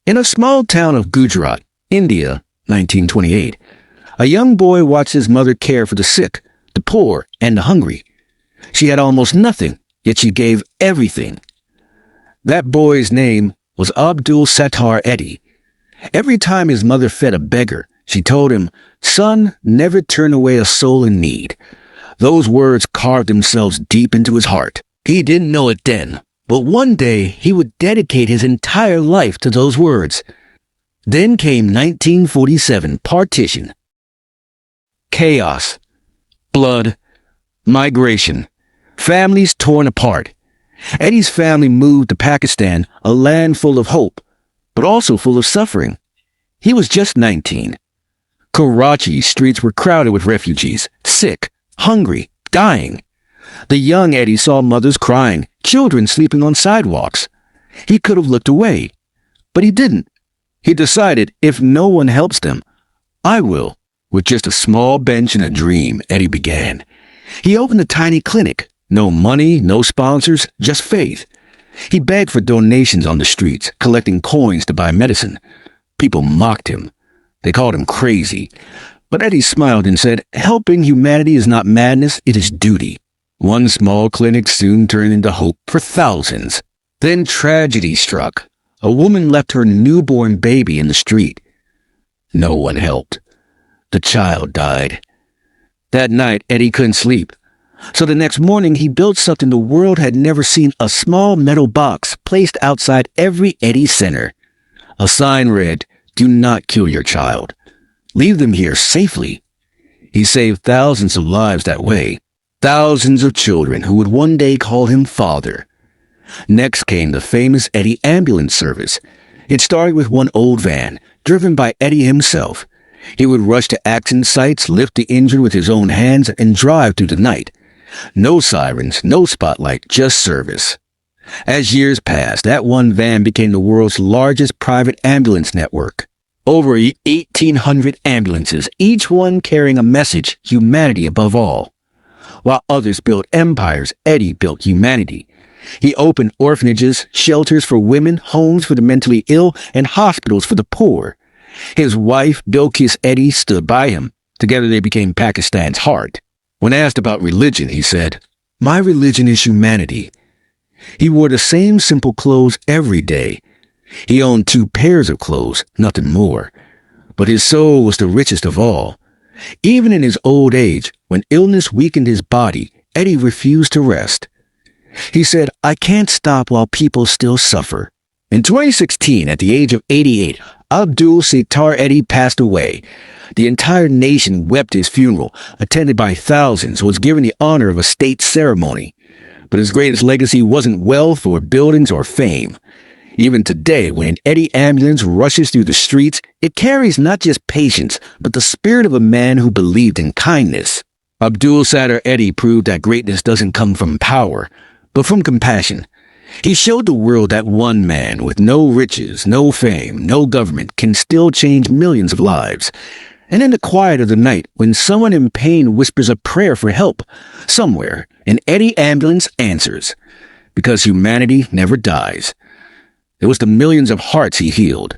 In a small town of Gujarat, India, 1928, a young boy watched his mother care for the sick, the poor, and the hungry. She had almost nothing, yet she gave everything. That boy's name was Abdul Sattar Edhi. Every time his mother fed a beggar, she told him, "Son, never turn away a soul in need." Those words carved themselves deep into his heart. He didn't know it then, but one day he would dedicate his entire life to those words. Then came 1947, partition. Chaos, blood, migration, families torn apart. Edhi's family moved to Pakistan, a land full of hope, but also full of suffering. He was just 19. Karachi's streets were crowded with refugees, sick, hungry, dying. The young Edhi saw mothers crying, children sleeping on sidewalks. He could have looked away, but he didn't. He decided, if no one helps them, I will. With just a small bench and a dream, Edhi began. He opened a tiny clinic. No money, no sponsors, just faith. He begged for donations on the streets, collecting coins to buy medicine. People mocked him. They called him crazy. But Edhi smiled and said, helping humanity is not madness, it is duty. One small clinic soon turned into hope for thousands. Then tragedy struck. A woman left her newborn baby in the street. No one helped. The child died. That night, Edhi couldn't sleep. So the next morning, he built something the world had never seen, a small metal box placed outside every Edhi center. A sign read, "Do not kill your child. Leave them here safely." He saved thousands of lives that way. Thousands of children who would one day call him father. Next came the famous Edhi ambulance service. It started with one old van, driven by Edhi himself. He would rush to accident sites, lift the injured with his own hands, and drive through the night. No sirens, no spotlight, just service. As years passed, that one van became the world's largest private ambulance network. Over 1,800 ambulances, each one carrying a message, humanity above all. While others built empires, Edhi built humanity. He opened orphanages, shelters for women, homes for the mentally ill, and hospitals for the poor. His wife, Bilkis Edhi, stood by him. Together they became Pakistan's heart. When asked about religion, he said, "My religion is humanity." He wore the same simple clothes every day. He owned 2 pairs of clothes, nothing more. But his soul was the richest of all. Even in his old age, when illness weakened his body, Edhi refused to rest. He said, "I can't stop while people still suffer." In 2016, at the age of 88, Abdul Sattar Edhi passed away. The entire nation wept his funeral, attended by thousands, was given the honor of a state ceremony. But his greatest legacy wasn't wealth or buildings or fame. Even today, when an Edhi ambulance rushes through the streets, it carries not just patience, but the spirit of a man who believed in kindness. Abdul Sattar Edhi proved that greatness doesn't come from power, but from compassion. He showed the world that one man with no riches, no fame, no government can still change millions of lives. And in the quiet of the night, when someone in pain whispers a prayer for help, somewhere, an Edhi ambulance answers. Because humanity never dies. It was the millions of hearts he healed.